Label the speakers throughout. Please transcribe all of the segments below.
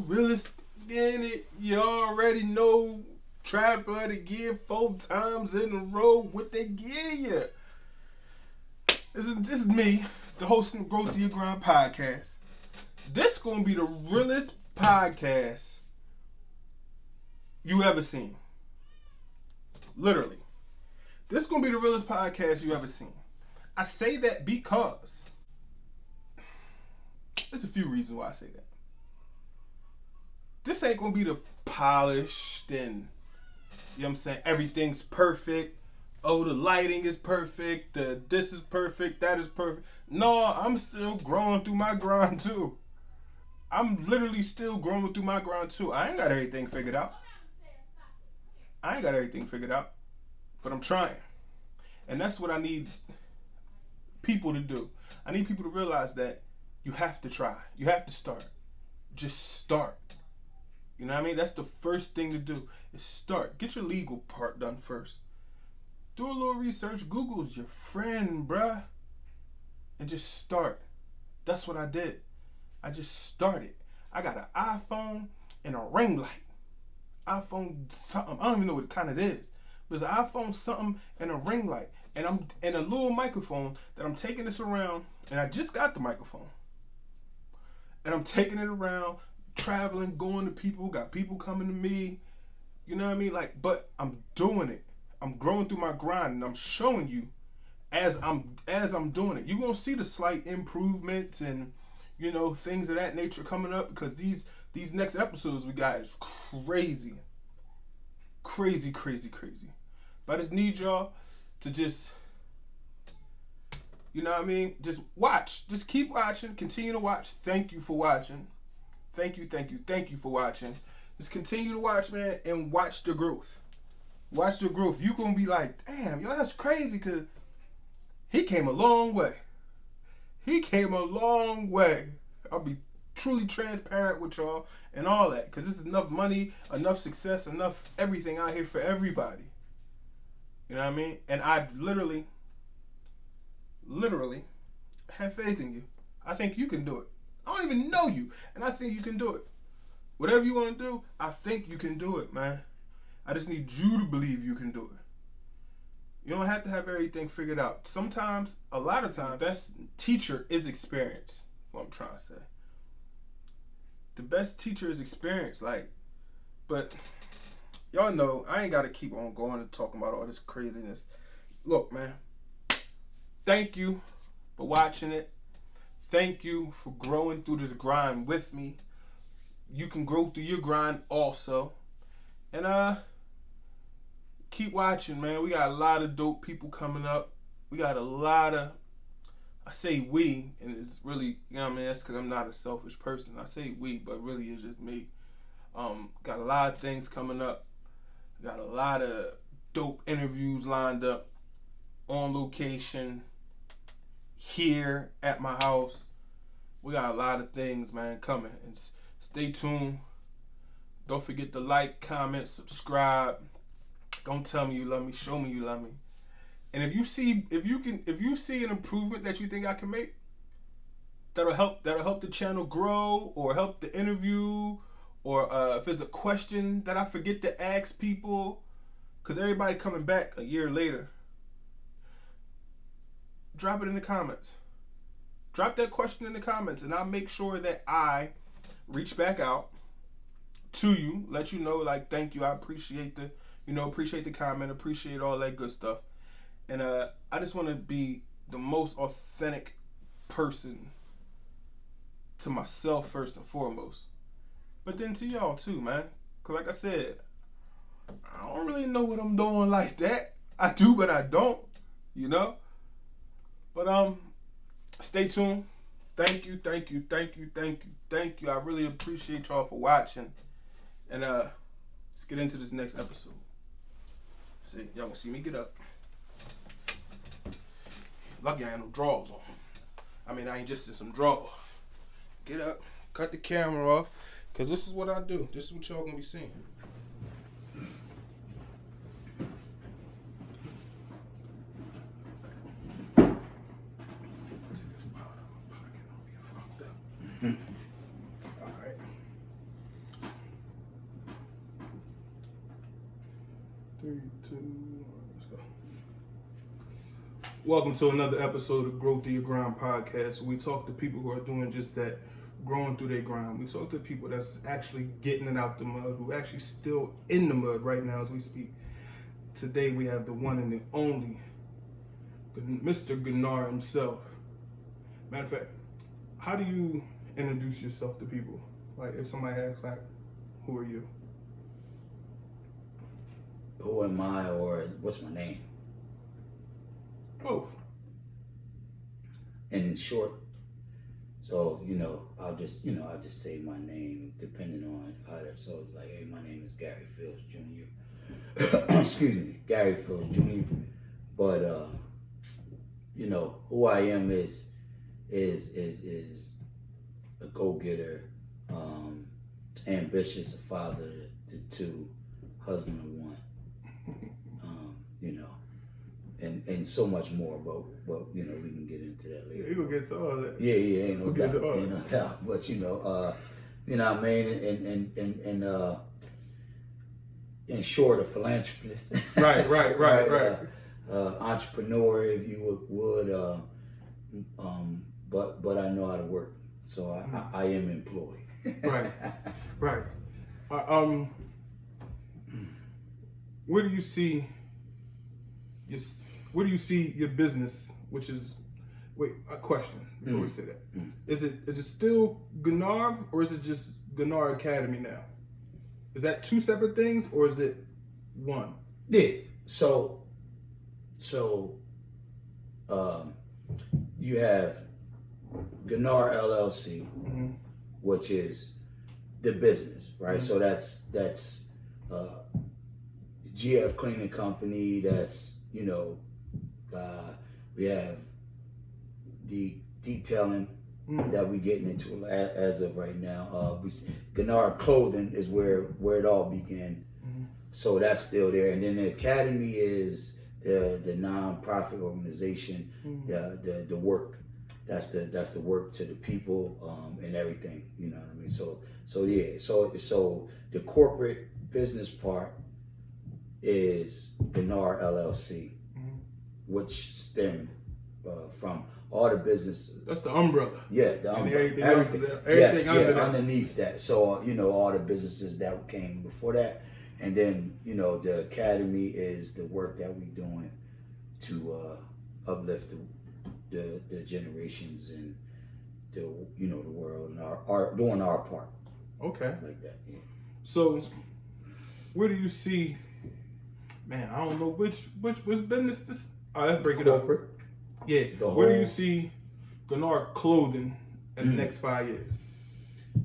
Speaker 1: realest in it. You already know. Trapper to give 4 times in a row what they give you. This is me, the host of the Growth Through Your Grind podcast. This gonna be the realest podcast you ever seen. Literally. This gonna be the realest podcast you ever seen. I say that because there's a few reasons why I say that. This ain't gonna be the polished and, you know what I'm saying, everything's perfect. Oh, the lighting is perfect. This is perfect. That is perfect. No, I'm still growing through my grind too. I'm literally still growing through my grind too. I ain't got everything figured out. But I'm trying. And that's what I need people to do. I need people to realize that you have to try. You have to start. Just start. You know what I mean? That's the first thing to do is start. Get your legal part done first. Do a little research. Google's your friend, bruh. And just start. That's what I did. I just started. I got an iPhone and a ring light. iPhone something. I don't even know what kind it is. But it's an iPhone something and a ring light. And a little microphone that I'm taking this around. And I just got the microphone. And I'm taking it around, traveling, going to people, got people coming to me. You know what I mean? Like, but I'm doing it. I'm growing through my grind, and I'm showing you as I'm doing it. You're gonna see the slight improvements and, you know, things of that nature coming up, because these next episodes we got is crazy. But I just need y'all to just, you know what I mean? Just watch. Just keep watching. Continue to watch. Thank you for watching. Thank you for watching. Just continue to watch, man, and watch the growth. Watch the growth. You gonna be like, damn, yo, that's crazy, because he came a long way. I'll be truly transparent with y'all and all that, because there's enough money, enough success, enough everything out here for everybody. You know what I mean? And I literally have faith in you. I think you can do it. I don't even know you, and I think you can do it. Whatever you want to do, I think you can do it, man. I just need you to believe you can do it. You don't have to have everything figured out. Sometimes, a lot of times, the best teacher is experience. What I'm trying to say. The best teacher is experience. But y'all know I ain't got to keep on going and talking about all this craziness. Look, man. Thank you for watching it. Thank you for growing through this grind with me. You can grow through your grind also. And keep watching, man. We got a lot of dope people coming up. We got a lot of, I say we, and it's really, you know what I mean, that's because I'm not a selfish person. I say we, but really it's just me. Got a lot of things coming up. Got a lot of dope interviews lined up on location here at my house. We got a lot of things, man, coming. And stay tuned. Don't forget to like, comment, subscribe. Don't tell me you love me. Show me you love me. And if you see an improvement that you think I can make, that'll help the channel grow, or help the interview, or if there's a question that I forget to ask people, because everybody coming back a year later, drop it in the comments. Drop that question in the comments, and I'll make sure that I reach back out to you, let you know, like, thank you, I appreciate the comment, appreciate all that good stuff. And I just want to be the most authentic person to myself first and foremost, but then to y'all too, man. Cause like I said, I don't really know what I'm doing like that. I do, but I don't, you know. But stay tuned. Thank you. I really appreciate y'all for watching. And let's get into this next episode. See, y'all gonna see me get up. Lucky I ain't no drawers on. I mean, I ain't just in some drawers. Get up, cut the camera off, because this is what I do. This is what y'all gonna be seeing. Alright. Welcome to another episode of Grow Through Your Grind podcast. We talk to people who are doing just that, growing through their grind. We talk to people that's actually getting it out the mud, who actually still in the mud right now as we speak. Today we have the one and the only, Mr. Ganar himself. Matter of fact, how do you introduce yourself to people? Like if somebody asks, like, who are you?
Speaker 2: Who am I, or what's my name?
Speaker 1: Both.
Speaker 2: In short, so I'll just say my name depending on how that. So it's like, hey, my name is Gary Fields Jr. Excuse me, Gary Fields Jr. But who I am is a go-getter, ambitious, a father to two, husband of one. And so much more, but we can get into that later.
Speaker 1: You gonna get to all that?
Speaker 2: Yeah, ain't no doubt. But what I mean, and in short, a philanthropist.
Speaker 1: Right.
Speaker 2: Entrepreneur, if you would, but I know how to work, so I am employed.
Speaker 1: Right. Where do you see your business? Which is, a question before we say that. Is it still Ganar, or is it just Ganar Academy now? Is that two separate things, or is it one?
Speaker 2: Yeah. So you have Ganar LLC, which is the business, right? So that's GF Cleaning Company. That's we have the detailing that we're getting into as of right now. Ganar Clothing is where it all began. So that's still there. And then the Academy is the non-profit organization, the work. That's the work to the people and everything. You know what I mean? So the corporate business part is Ganar LLC, which stem from all the businesses.
Speaker 1: That's the umbrella.
Speaker 2: Yeah, the umbrella. Everything underneath that. So all the businesses that came before that, and then the Academy is the work that we're doing to uplift the generations and the world, and doing our part.
Speaker 1: Okay.
Speaker 2: Like that. Yeah.
Speaker 1: So where do you see? Man, I don't know which business this. Let's break it up. Yeah. Where do you see Ganar Clothing in the next 5 years?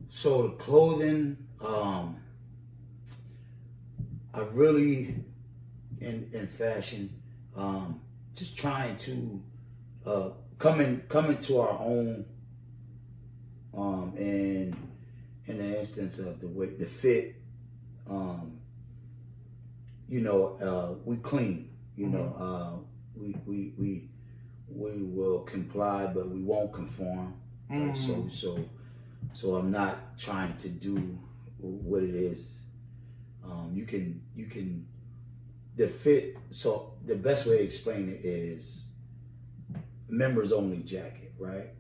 Speaker 2: So the clothing, I really in fashion, just trying to come into our own, and in the instance of the way the fit, we clean. We will comply, but we won't conform. Right? So I'm not trying to do what it is. You can the fit. So the best way to explain it is members only jacket, right?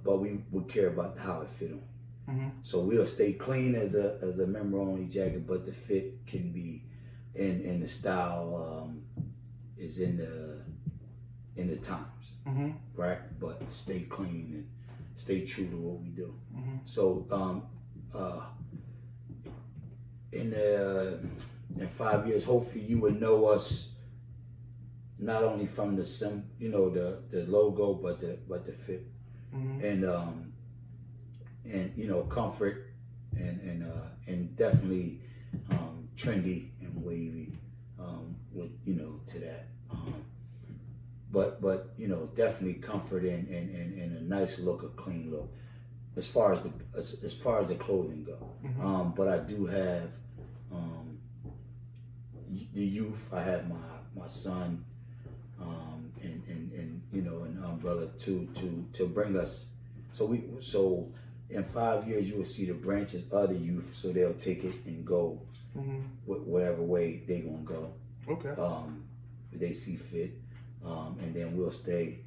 Speaker 2: But we care about how it fit on. So we'll stay clean as a member only jacket, but the fit can be in the style is in the times, right? But stay clean and stay true to what we do. So in 5 years, hopefully you would know us not only from the logo, but the fit, and comfort, and definitely trendy and wavy, to that. But definitely comfort and a nice look, a clean look, as far as the clothing go. But I do have the youth. I have my son, and an umbrella to bring us. So in 5 years you will see the branches of the youth. So they'll take it and go whatever way they gonna go.
Speaker 1: Okay.
Speaker 2: They see fit. And then we'll stay,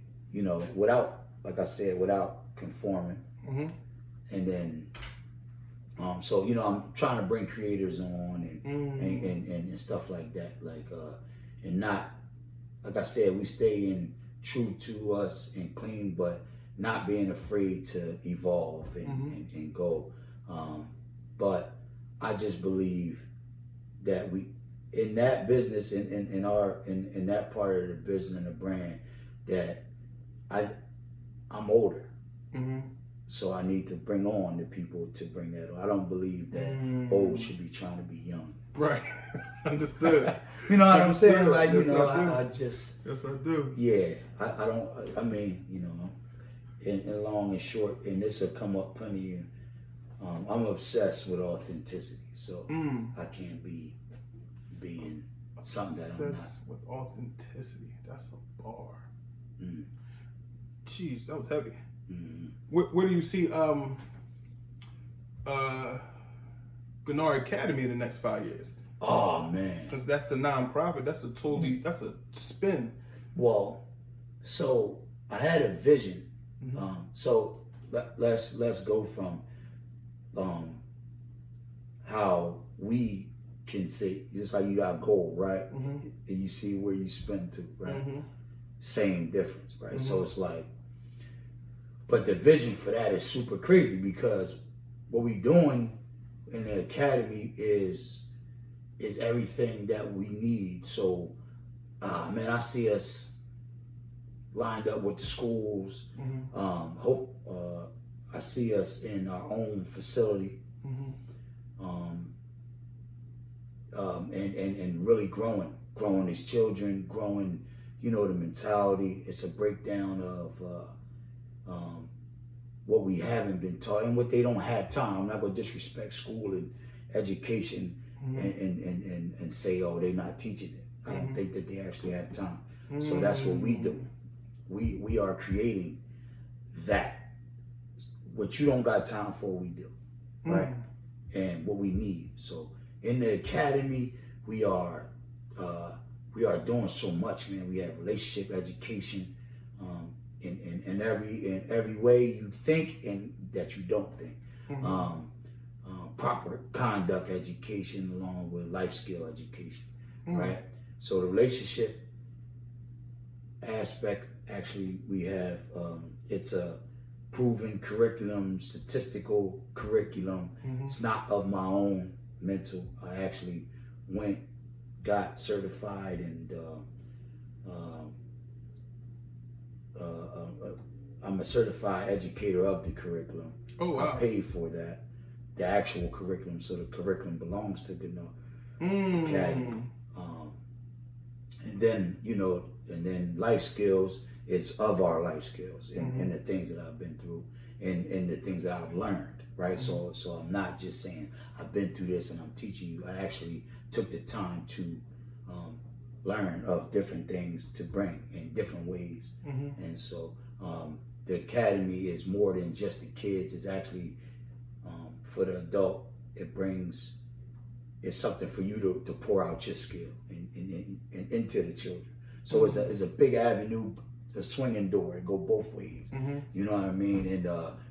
Speaker 2: without, like I said, without conforming.
Speaker 1: Mm-hmm.
Speaker 2: And then, so I'm trying to bring creators on and stuff like that, and not, like I said, we stay in true to us and clean, but not being afraid to evolve and go. But I just believe that we, in that business, in that part of the business and the brand, that I'm older.
Speaker 1: Mm-hmm.
Speaker 2: So I need to bring on the people to bring that on. I don't believe that old should be trying to be young.
Speaker 1: Right. Understood.
Speaker 2: You know what I'm saying? Like,
Speaker 1: yes,
Speaker 2: I just...
Speaker 1: Yes, I do.
Speaker 2: Yeah. I don't... I mean, in long and short, and this will come up plenty of... I'm obsessed with authenticity. So I can't be being something that I'm not.
Speaker 1: Obsessed with authenticity. That's a bar. Jeez, that was heavy.
Speaker 2: Mm-hmm.
Speaker 1: Where do you see Ganar Academy in the next 5 years?
Speaker 2: Oh man!
Speaker 1: Since that's the nonprofit, that's a spin.
Speaker 2: Well, so I had a vision.
Speaker 1: Mm-hmm.
Speaker 2: So let's go from how we can say, just like you got gold, right?
Speaker 1: Mm-hmm.
Speaker 2: And you see where you spend to, right?
Speaker 1: Mm-hmm.
Speaker 2: Same difference, right?
Speaker 1: Mm-hmm.
Speaker 2: So it's like, but the vision for that is super crazy, because what we doing in the academy is everything that we need. So, man, I see us lined up with the schools.
Speaker 1: Mm-hmm.
Speaker 2: I see us in our own facility, and really growing as children, growing, the mentality. It's a breakdown of what we haven't been taught and what they don't have time. I'm not going to disrespect school and education and say, oh, they're not teaching it. I don't think that they actually have time. So that's what we do. We are creating that. What you don't got time for, we do, right? And what we need. So in the academy, we are doing so much, man. We have relationship education, in every way you think and that you don't think. Proper conduct education along with life skill education, right? So the relationship aspect, actually, we have, it's a proven curriculum, statistical curriculum. It's not of my own mental. I actually got certified, and I'm a certified educator of the curriculum.
Speaker 1: Oh, wow.
Speaker 2: I paid for that, the actual curriculum, so the curriculum belongs to Ganar Academy. And then life skills is of our life skills and the things that I've been through and the things that I've learned, right? So I'm not just saying I've been through this and I'm teaching you. I actually took the time to learn of different things to bring in different ways. And so the academy is more than just the kids. It's actually for the adult. It's something for you to pour out your skill and into the children. So it's a big avenue, a swinging door. It go both ways. You know what I mean? And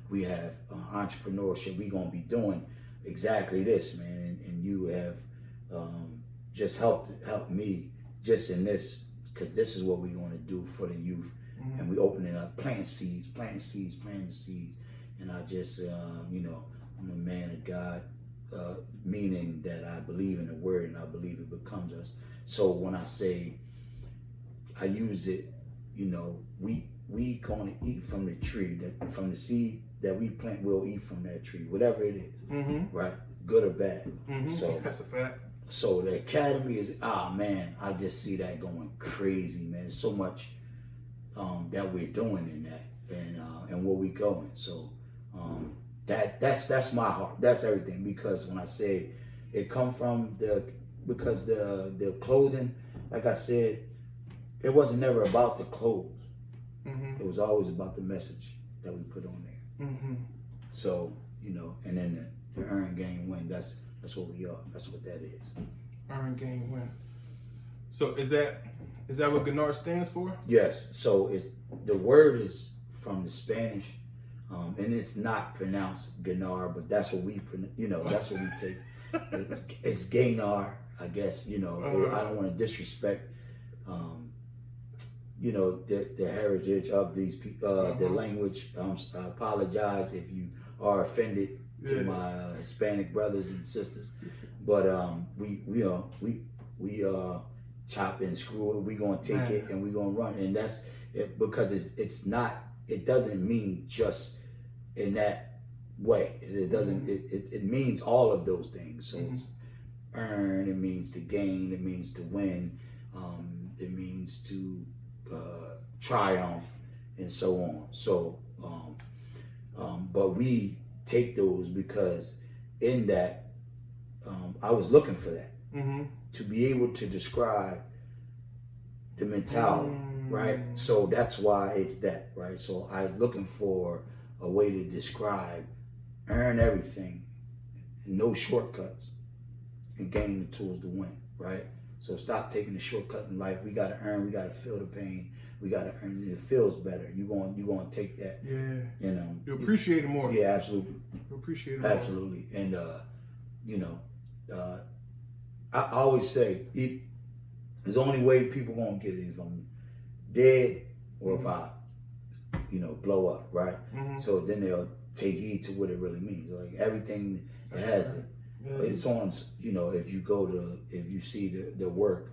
Speaker 2: we have entrepreneurship. We're gonna be doing exactly this, man. And you have just helped me just in this, because this is what we're gonna do for the youth. And we opening up, planting seeds. And I just, I'm a man of God, meaning that I believe in the word and I believe it becomes us. So when I say I use it, we gonna eat from the tree, that from the seed that we plant, we'll eat from that tree, whatever it is, right? Good or bad. So
Speaker 1: that's a fact.
Speaker 2: So the academy is, man, I just see that going crazy, man. There's so much that we're doing in that, and where we going. So that's my heart. That's everything. Because when I say it come from because the clothing, like I said, it wasn't never about the clothes. It was always about the message that we put on there. So and then the earn, gain, win. That's what we are. That's what that is.
Speaker 1: Earn, gain, win. So is that Is that what Ganar stands for?
Speaker 2: Yes. So the word is from the Spanish, and it's not pronounced Ganar, but that's what that's what we take. It's Ganar, I guess. I don't want to disrespect, the heritage of these people, the language. I apologize if you are offended to my Hispanic brothers and sisters, but we chop and screw it. We gonna take it and we gonna run, and that's it, because it's not. It doesn't mean just in that way. It doesn't. It means all of those things. So it's earn. It means to gain. It means to win. It means to triumph, and so on. So, but we take those because in that, I was looking for that to be able to describe the mentality, right? So that's why it's that, right? So I'm looking for a way to describe, earn everything, no shortcuts, and gain the tools to win, right? So stop taking the shortcut in life. We gotta earn. We gotta feel the pain. We gotta earn. It feels better. You gonna take that.
Speaker 1: Yeah. You appreciate it more.
Speaker 2: Yeah, absolutely.
Speaker 1: You appreciate it more.
Speaker 2: Absolutely. And I always say there's only way people gonna get it is if I'm dead or if I, blow up, right? So then they'll take heed to what it really means. Like everything it has it. It's on, if you see the work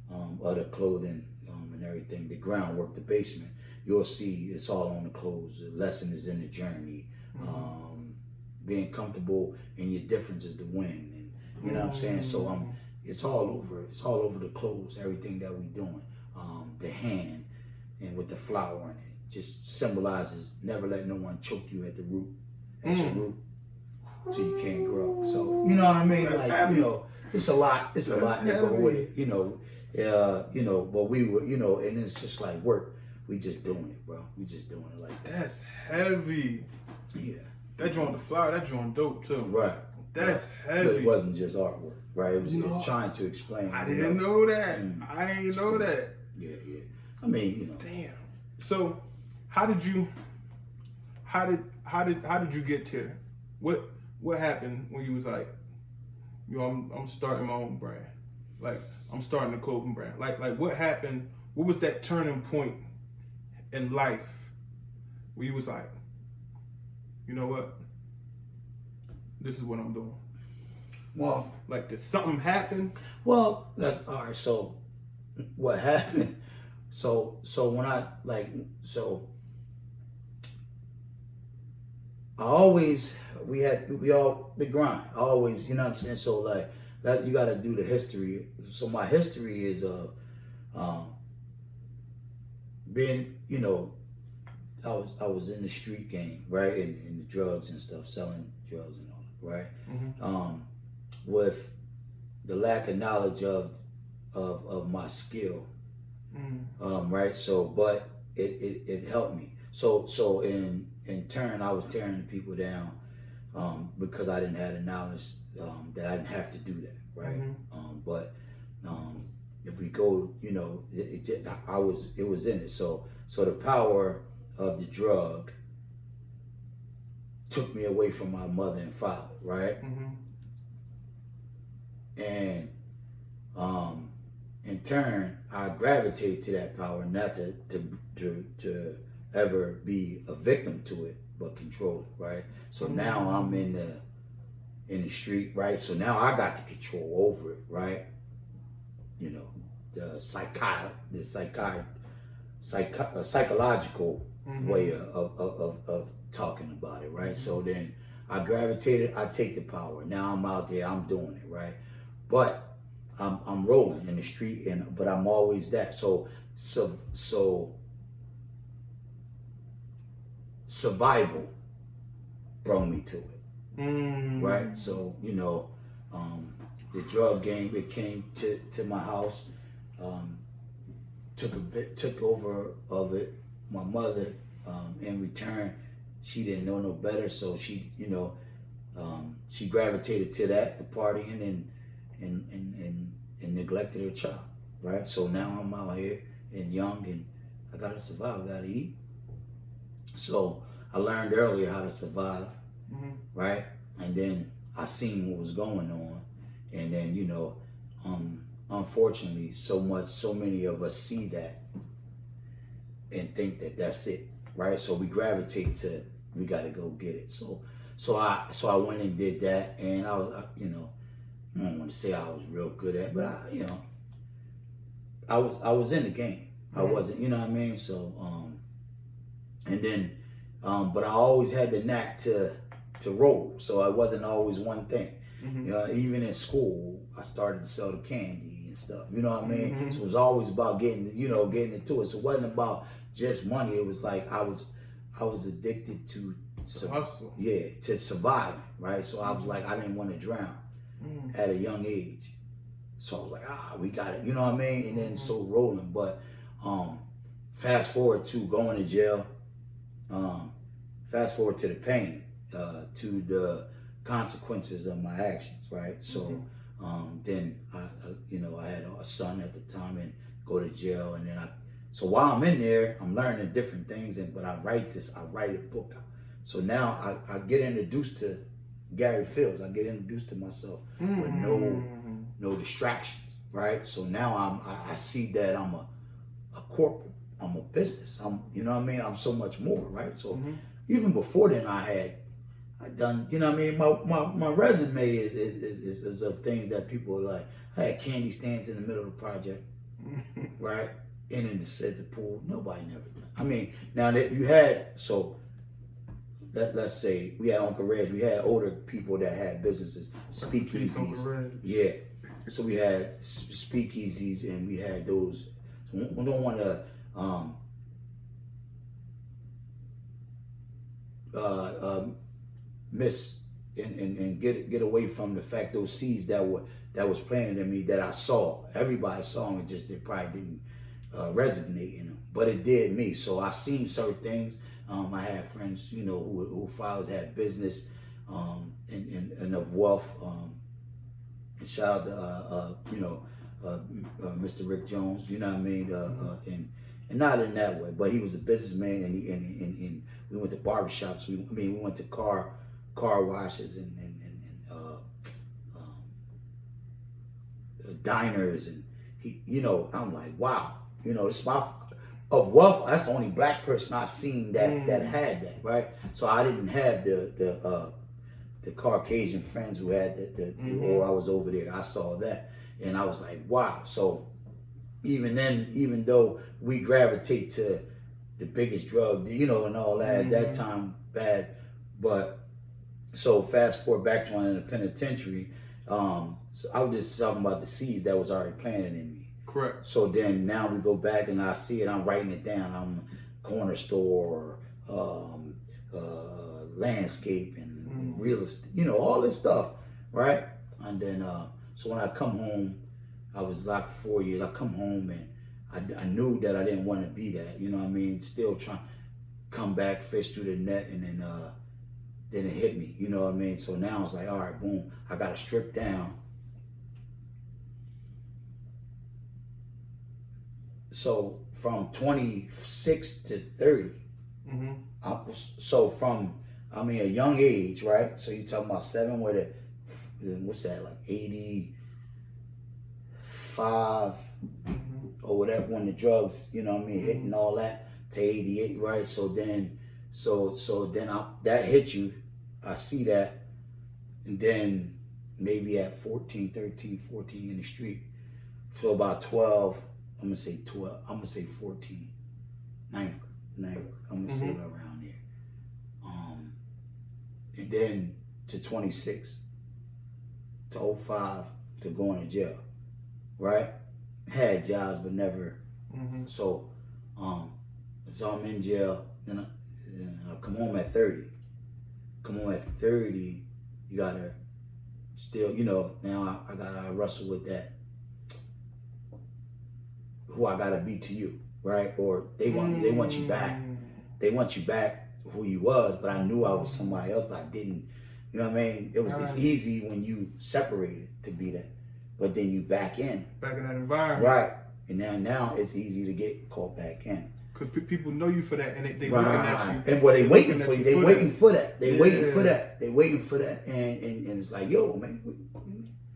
Speaker 2: of the clothing and everything, the groundwork, the basement, you'll see it's all on the clothes. The lesson is in the journey. Being comfortable in your differences to win. And you know what I'm saying? So it's all over the clothes, everything that we doing. The hand and with the flower in it just symbolizes never let no one choke you at the root, your root. So you can't grow. So you know what I mean? Like, it's a lot that go with it. But we were, and it's just like work. We just doing it, bro. We just doing it like that.
Speaker 1: That's heavy.
Speaker 2: Yeah.
Speaker 1: That joint the flower, that joint dope too.
Speaker 2: Right.
Speaker 1: That's heavy.
Speaker 2: But it wasn't just artwork, right? It was trying to explain.
Speaker 1: I didn't know that. I ain't know that.
Speaker 2: Yeah. I mean,
Speaker 1: Damn. So how did you get to what happened when you was like, I'm starting my own brand. Like I'm starting a clothing brand. Like what happened? What was that turning point in life where you was like, you know what? This is what I'm doing.
Speaker 2: Well,
Speaker 1: like did something happen?
Speaker 2: Well, that's all right. So what happened? So when I always the grind. I always, you know what I'm saying? So like that you gotta do the history. So my history is being, I was in the street game, right? In the drugs and stuff, selling drugs and all, right? With the lack of knowledge of my skill. Right. So, but it helped me. So in turn, I was tearing people down because I didn't have the knowledge that I didn't have to do that. Right. But if we go, it was in it. So the power of the drug took me away from my mother and father. Right. And in turn, I gravitated to that power, not to ever be a victim to it, but control it, right? So now I'm in the street, right? So now I got the control over it, right? The psychological way of talking about it, right? So then I gravitated, I take the power. Now I'm out there, I'm doing it, right? But I'm rolling in the street, but I'm always that. So survival brought me to it, right? So the drug game, it came to my house, took over of it. My mother, in return, she didn't know no better, so she she gravitated to that, the partying and neglected her child, right? So now I'm out here and young, and I gotta survive. I gotta eat. So I learned earlier how to survive, right? And then I seen what was going on, and then unfortunately, so many of us see that and think that that's it, right? So we gravitate to we got to go get it. So I went and did that, and I was, I don't want to say I was real good at, but I was in the game. I wasn't, you know what I mean? So and then but I always had the knack to roll, so I wasn't always one thing. Even in school, I started to sell the candy and stuff. You know what I mean? So it was always about getting into it. So it wasn't about just money. It was like I was addicted to
Speaker 1: hustle.
Speaker 2: Yeah, to survive, right? So I was like, I didn't want to drown at a young age. So I was like, we got it. You know what I mean? And then so rolling. But fast forward to going to jail. Fast forward to the pain, to the consequences of my actions, right? So then I had a son at the time and go to jail, and then so while I'm in there, I'm learning different things, but I write a book. So now I get introduced to Gary Fields. I get introduced to myself with no distractions, right? So now I see that I'm a corporate, I'm a business. You know what I mean? I'm so much more, right? So even before then, I done, you know what I mean? My resume is of things that people like. I had candy stands in the middle of the project, right? And in the pool. Nobody never done. I mean, now that you had, so let's say we had Uncle Reg, we had older people that had businesses, speakeasies. Yeah. So we had speakeasies, and we had those. We don't want to miss and get away from the fact those seeds that was planted in me that I saw. Everybody saw them, just they probably didn't resonate in them, but it did me. So I seen certain things. I had friends, who fathers had business and of wealth. And shout out to Mr. Rick Jones. You know what I mean? And not in that way, but he was a businessman, and we went to barbershops. We went to car washes and diners, and he, I'm like, wow, it's my of wealth. That's the only black person I've seen that had that, right? So I didn't have the Caucasian friends who had or I was over there. I saw that, and I was like, wow. So even then, even though we gravitate to the biggest drug, and all that at that time, bad. But so fast forward back to when in the penitentiary, so I was just talking about the seeds that was already planted in me.
Speaker 1: Correct. So
Speaker 2: then now we go back and I see it. I'm writing it down. I'm corner store, landscape, and real estate, all this stuff, right? And then so when I come home, I was locked for 4 years. I come home and I knew that I didn't want to be that. You know what I mean? Still trying to come back, fish through the net, and then it hit me. You know what I mean? So now it's like, all right, boom. I got to strip down. So from 26 to 30, so from a young age, right? So you're talking about 7 with what's that, like 85 or whatever, when the drugs, hitting all that, to 88, right? So then that hit you. I see that. And then maybe at 14 in the street. So about 12, I'm going to say 12, I'm going to say 14, 9, I'm going to say around there. And then to 26, to 05, to going to jail, right? Had jobs, but never. So I'm in jail, then I come home at 30. Come home at 30, you gotta still, now I gotta wrestle with that. Who I gotta be to you, right? Or they want you back. They want you back who you was, but I knew I was somebody else, but I didn't. You know what I mean? It's easy when you separated to be that, but then you back in
Speaker 1: that environment,
Speaker 2: right? And now it's easy to get caught back in.
Speaker 1: Because people know you for that, and they looking at you.
Speaker 2: And what they waiting for you. They waiting for that. They
Speaker 1: Yeah.
Speaker 2: waiting for that. They waiting for that. And it's like, yo, man,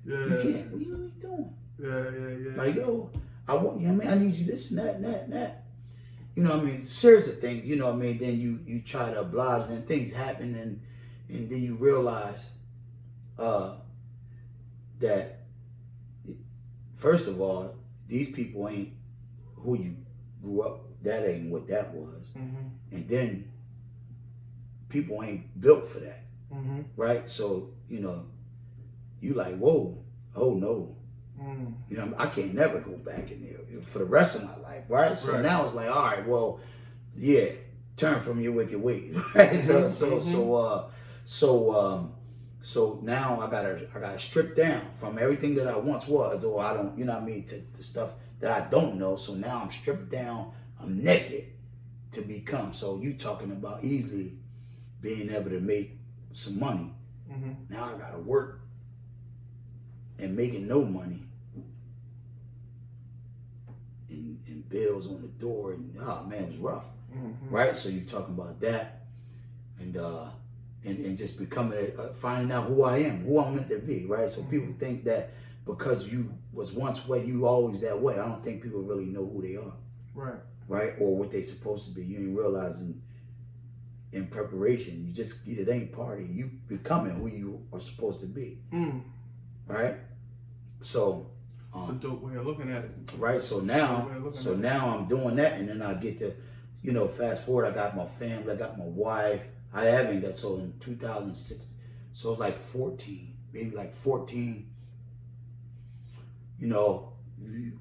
Speaker 1: Yeah.
Speaker 2: you can't. What are you doing?
Speaker 1: Yeah.
Speaker 2: Like, yo, I want you. I mean, I need you this and that and that and that. You know what I mean? Series of things. You know what I mean? Then you try to oblige, and then things happen, and then you realize that first of all, these people ain't who you grew up. That ain't what that was.
Speaker 1: Mm-hmm.
Speaker 2: And then people ain't built for that, right? So you like, whoa, oh no. I can't never go back in there for the rest of my life, right? So now it's like, all right, well, yeah, turn from your wicked ways, right? So now I gotta strip down from everything that I once was, or I don't, to stuff that I don't know. So now I'm stripped down, I'm naked to become. So you talking about easily being able to make some money. Now I gotta work and making no money. And bills on the door, and man, it was rough, right? So you talking about that, and just becoming finding out who I am, who I'm meant to be, right? So people think that because you was once way, you always that way. I don't think people really know who they are, right, or what they supposed to be. You ain't realizing in preparation. It ain't party. You becoming who you are supposed to be, right? So.
Speaker 1: It's a dope way of looking at it.
Speaker 2: Right, so now I'm doing that, and then I get to, fast forward, I got my family, I got my wife. I haven't got, so in 2006, so it was like 14, maybe like 14,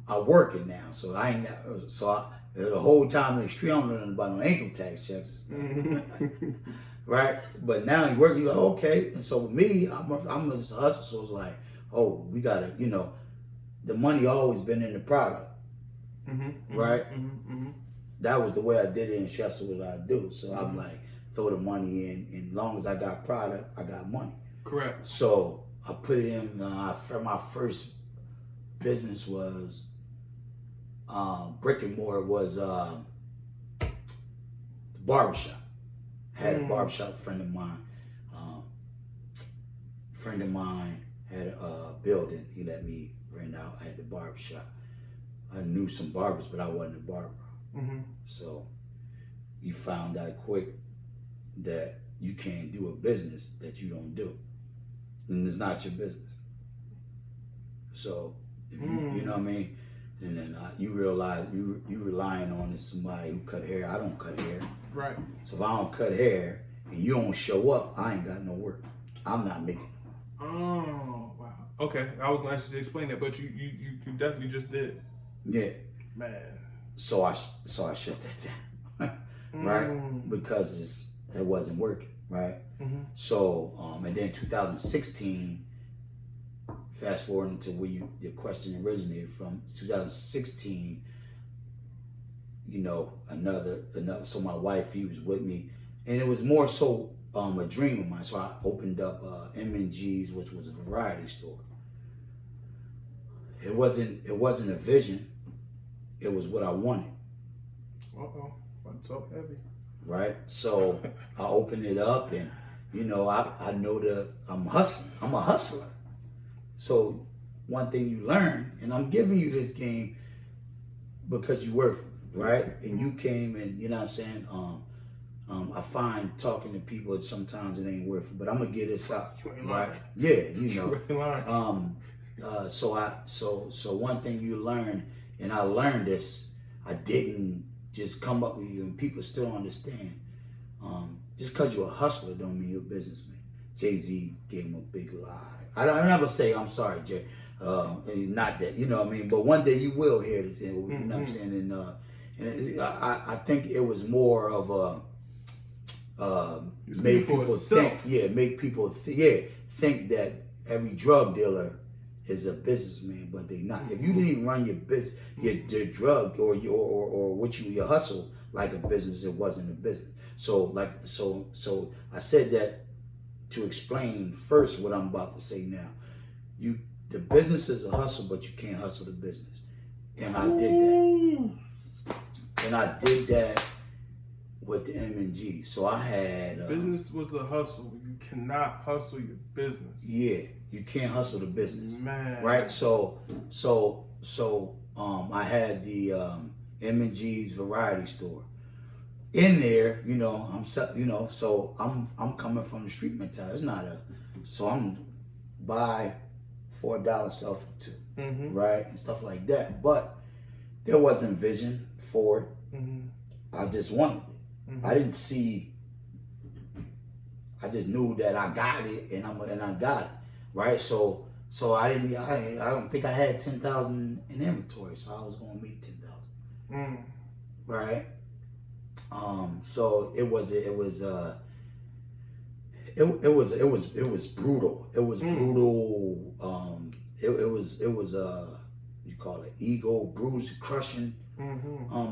Speaker 2: I working now, so the whole time in the street, I'm learning about no income tax checks and stuff. Right, but now you work, you're like, okay, and so with me, I'm just a hustle, so it's like, oh, we gotta, the money always been in the product, right? That was the way I did it in Chester, what I do. So I'm like, throw the money in, and as long as I got product, I got money.
Speaker 1: Correct.
Speaker 2: So I put it in. My first business was brick and mortar. Was the barbershop. Had a barbershop. Friend of mine had a building. He let me rent out at the barbershop. I knew some barbers, but I wasn't a barber. So you found out quick that you can't do a business that you don't do, and it's not your business. So if you know what I mean, and then you realize you relying on somebody who cut hair. I don't cut hair.
Speaker 1: Right. So
Speaker 2: if I don't cut hair and you don't show up, I ain't got no work. I'm not making.
Speaker 1: Oh wow. Okay, I was going to ask you to explain that, but you definitely just did.
Speaker 2: Yeah.
Speaker 1: Man.
Speaker 2: So I shut that down, right? Because it wasn't working, right? So and then 2016, fast forward into where the question originated from. 2016, another. So my wife, he was with me, and it was more so a dream of mine. So I opened up M&G's, which was a variety store. It wasn't a vision. It was what I wanted.
Speaker 1: What's so heavy?
Speaker 2: Right. So I opened it up, and I know I'm hustling. I'm a hustler. So one thing you learn, and I'm giving you this game because you work, right? And you came, and what I'm saying. I find talking to people sometimes it ain't worth it, but I'm gonna get this out, right? Yeah, So one thing you learn, and I learned this. I didn't just come up with you, and people still understand. Just because you're a hustler don't mean you're a businessman. Jay-Z gave him a big lie. I never say I'm sorry, Jay. Not that, what I mean. But one day you will hear this, you know what I'm saying. And I think it was more of make people think that every drug dealer is a businessman, but they not. If you didn't even run your business, your drug or your hustle like a business, it wasn't a business. So I said that to explain first what I'm about to say now. The business is a hustle, but you can't hustle the business. And I did that. And I did that with the M&G. So I had...
Speaker 1: business was the hustle. You cannot hustle your business.
Speaker 2: Yeah, you can't hustle the business.
Speaker 1: Man.
Speaker 2: Right? So I had the M&G's variety store. In there, so I'm coming from the street mentality. It's not so I'm buy for $1 sell for $2, right, and stuff like that. But there wasn't vision for it. I just wanted it. I didn't see. I just knew that I got it, and I got it, right. So I didn't. I don't think I had 10,000 in inventory, so I was going to meet 10,000, right. So it was brutal. It was brutal. It was you call it ego bruised, crushing.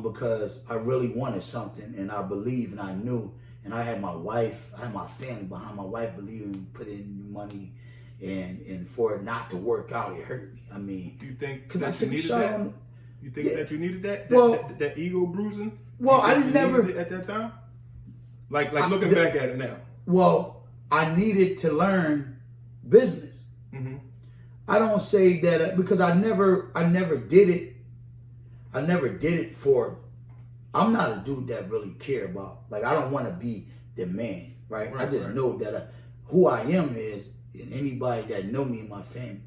Speaker 2: Because I really wanted something, and I believed, and I knew, and I had my wife, I had my family behind my wife believing, put in money, and for it not to work out, it hurt me. I mean,
Speaker 1: do you think
Speaker 2: because I
Speaker 1: you
Speaker 2: took
Speaker 1: needed that? You think that you needed that? That ego bruising?
Speaker 2: Well, I didn't never
Speaker 1: at that time. Like looking back at it now.
Speaker 2: Well, I needed to learn business. I don't say that because I never did it. I never did it for. I'm not a dude that really care about. Like, I don't want to be the man, right? I just know that who I am is, and anybody that know me and my family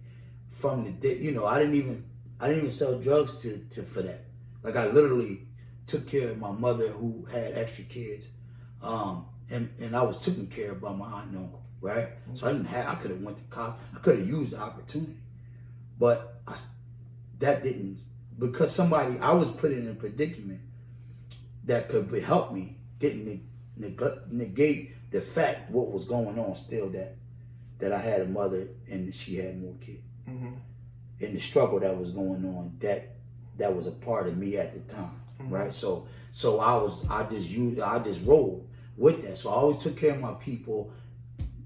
Speaker 2: from the day, I didn't even sell drugs to for that. Like, I literally took care of my mother who had extra kids, and I was taken care of by my aunt and uncle, right? So I could have went to college. I could have used the opportunity, but that didn't, because I was put in a predicament that could help me, didn't negate the fact what was going on still, that I had a mother and she had more kids. And the struggle that was going on, that was a part of me at the time, right? So I just rolled with that. So I always took care of my people,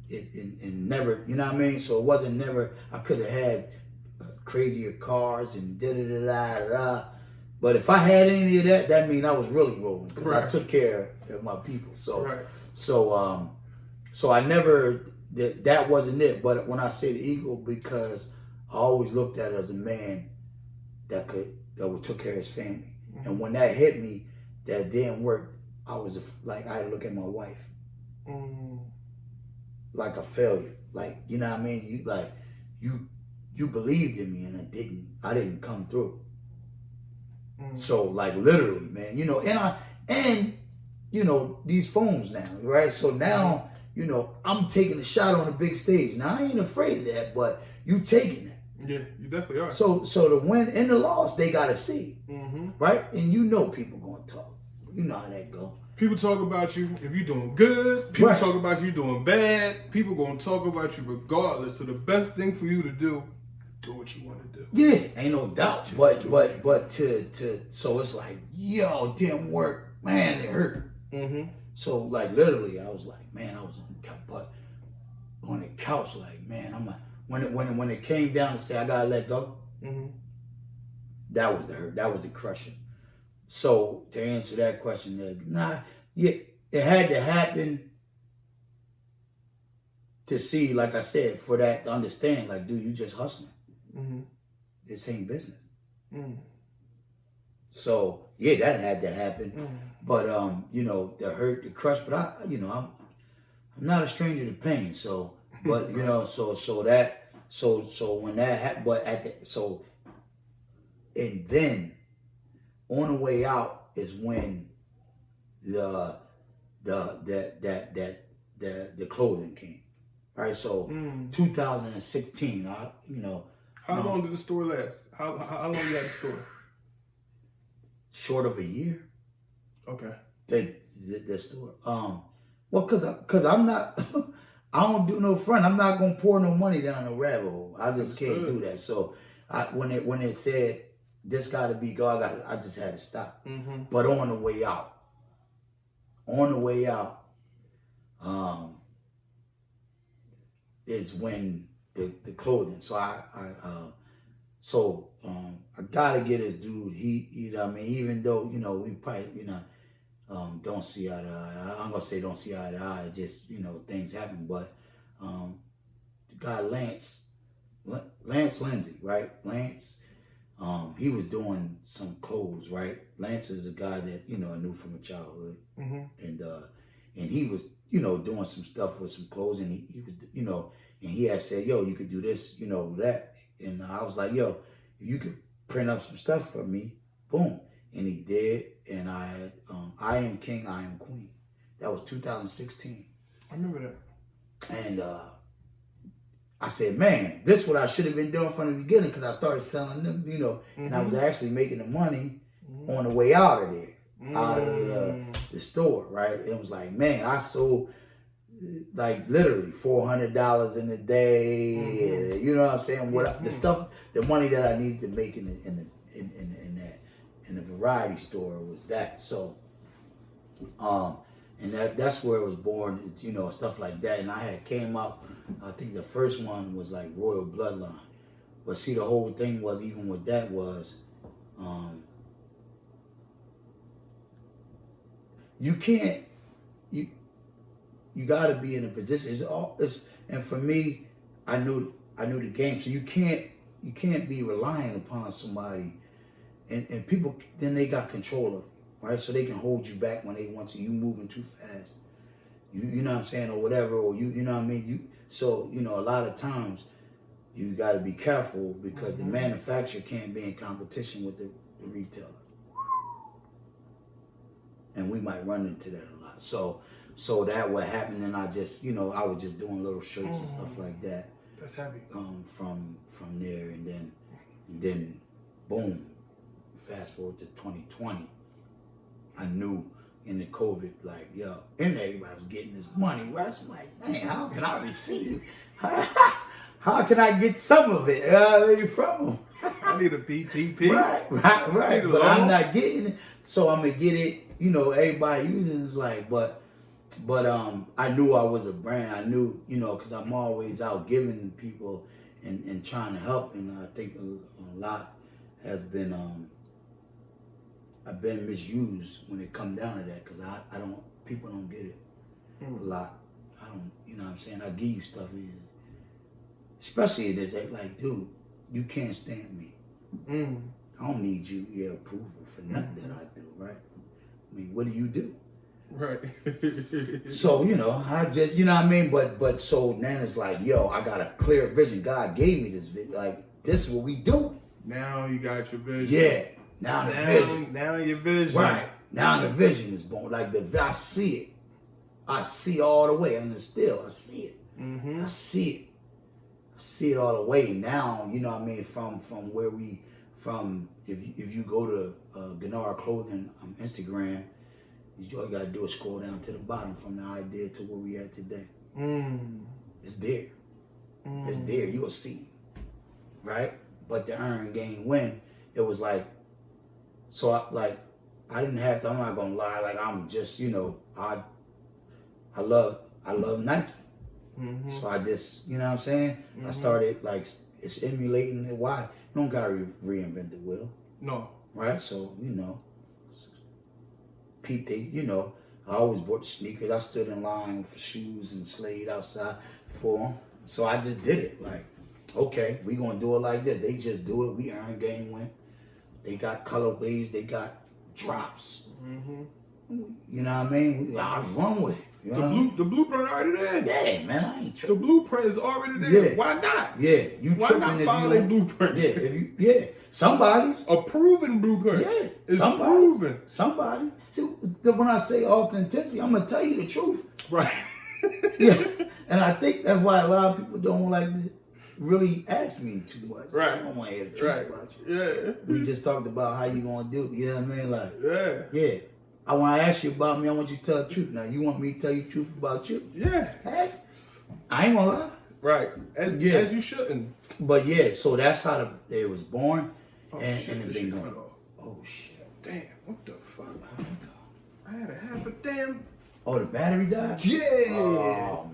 Speaker 2: and never, you know what I mean? So it wasn't never, I could have had crazier cars and da-da-da-da-da. But if I had any of that means I was really rolling, because I took care of my people. So I never, that wasn't it. But when I say the ego, because I always looked at it as a man that would took care of his family. And when that hit me, that didn't work, I was like, I had to look at my wife like a failure. Like, you know what I mean? You believed in me, and I didn't come through. So, like, literally, man, and these phones now, right? So now, I'm taking a shot on a big stage. Now, I ain't afraid of that, but you taking that.
Speaker 1: Yeah, you definitely are.
Speaker 2: So the win and the loss, they got to see, right? And people going to talk. You know how that go.
Speaker 1: People talk about you if you're doing good. People talk about you doing bad. People going to talk about you regardless. So the best thing for you to do what you want to do. Yeah,
Speaker 2: ain't no doubt. But so it's like, yo, it didn't work. Man, it hurt. So, like, literally, I was like, man, I was on the couch, like, man, when it came down to say I gotta let go, that was the hurt. That was the crushing. So to answer that question, it had to happen to see, like I said, for that to understand, like, dude, you just hustling. This ain't business. So yeah, that had to happen. But the hurt, the crush. But I'm not a stranger to pain. So, but so when that happened, but and then on the way out is when the clothing came. Right. So 2016,
Speaker 1: How long did the store last? How long you had the store?
Speaker 2: Short of a year.
Speaker 1: Okay.
Speaker 2: The store. Well, cause I'm not. I don't do no front. I'm not gonna pour no money down no rabbit hole. I just can't do that. So when it said this got to be God, I just had to stop. But on the way out, is when the clothing. So I gotta get his dude. He, you know, what I mean, even though, you know, we probably, you know, don't see eye to eye. I'm gonna say don't see eye to eye. Just, you know, things happen. But the guy Lance Lindsay, right? Lance, he was doing some clothes, right? Lance is a guy that, you know, I knew from a childhood, and he was, you know, doing some stuff with some clothes, and he was, you know, and he had said, yo, you could do this, you know, that, and I was like, yo, if you could print up some stuff for me, boom. And he did, and I had I Am King, I Am Queen. That was 2016.
Speaker 1: I remember that.
Speaker 2: And I said, man, this is what I should have been doing from the beginning, because I started selling them, you know, and I was actually making the money on the way out of there, out of the store, right? It was like, man, I sold like literally $400 in a day. You know what I'm saying? What the stuff, the money that I needed to make in the variety store was that. So, and that's where it was born. You know, stuff like that. And I had came up. I think the first one was like Royal Bloodline. But see, the whole thing was, even with that was, you can't. You got to be in a position. And for me, I knew the game. So you can't be relying upon somebody, and people, then they got control of it, right? So they can hold you back when they want to. You moving too fast, you know what I'm saying, or whatever, or you know what I mean. So you know, a lot of times you got to be careful, because the manufacturer can't be in competition with the retailer, and we might run into that a lot. So that what happened, and I just, you know, I was just doing little shirts and stuff like that.
Speaker 1: That's heavy.
Speaker 2: From there, and then, boom. Fast forward to 2020, I knew in the COVID, like, yo, and everybody was getting this money, right? So I'm like, man, how can I receive? How can I get some of it from them?
Speaker 1: I need a PPP.
Speaker 2: Right. But I'm not getting it, so I'm gonna get it. You know, everybody using it, is like, but I knew I was a brand. I knew, you know, because I'm always out giving people and trying to help. And I think a lot has been, I've been misused when it come down to that, because people don't get it a lot. I don't, you know what I'm saying? I give you stuff, especially in this, like, dude, you can't stand me. I don't need your approval for nothing that I do, right? I mean, what do you do?
Speaker 1: Right.
Speaker 2: So, you know, I just, you know what I mean? But so then it's like, yo, I got a clear vision. God gave me this vision. Like, this is what we doing.
Speaker 1: Now you got your vision.
Speaker 2: Yeah. Now the vision.
Speaker 1: Now your vision.
Speaker 2: Right. Now the vision is born. Like, I see it. I see all the way. And still, I see it. I see it. I see it all the way. Now, you know what I mean? From where if you go to Ganar Clothing Instagram, all you gotta do is scroll down to the bottom from the idea to where we at today. It's there. It's there. You'll see. Right? But the earn, gain, win, it was like, so I didn't have to, I'm not gonna lie, like, I'm just, you know, I love Nike. So I just, you know what I'm saying? I started, like, it's emulating it. Why? You don't gotta reinvent the wheel.
Speaker 1: No.
Speaker 2: Right? So, you know, you know, I always bought the sneakers. I stood in line for shoes and slayed outside for them. So I just did it. Like, okay, we gonna do it like this. They just do it. We earn, gain, win. They got colorways. They got drops. You know what I mean? I run with it. You know
Speaker 1: the blueprint already there.
Speaker 2: Yeah, man, I ain't tripping.
Speaker 1: The blueprint is already there.
Speaker 2: Yeah.
Speaker 1: Why not?
Speaker 2: Yeah, you
Speaker 1: Why
Speaker 2: tripping
Speaker 1: not
Speaker 2: if
Speaker 1: follow
Speaker 2: you
Speaker 1: a blueprint?
Speaker 2: Yeah, somebody's
Speaker 1: a proven blueprint.
Speaker 2: Yeah,
Speaker 1: it's proven.
Speaker 2: Somebody. See, when I say authenticity, I'm gonna tell you the truth.
Speaker 1: Right.
Speaker 2: Yeah, and I think that's why a lot of people don't like to really ask me too much.
Speaker 1: Right.
Speaker 2: I don't want to hear the truth about you.
Speaker 1: Yeah.
Speaker 2: We just talked about how you gonna do. You know what I mean? Like,
Speaker 1: yeah.
Speaker 2: I want to ask you about me. I want you to tell the truth. Now, you want me to tell you the truth about you?
Speaker 1: Yeah.
Speaker 2: Ask. I ain't gonna lie.
Speaker 1: Right. As you shouldn't.
Speaker 2: But yeah, so that's how it was born,
Speaker 1: and
Speaker 2: it been going. Oh shit!
Speaker 1: Damn! What the fuck? I had a half a damn.
Speaker 2: Oh, the battery died?
Speaker 1: Yeah.
Speaker 2: Oh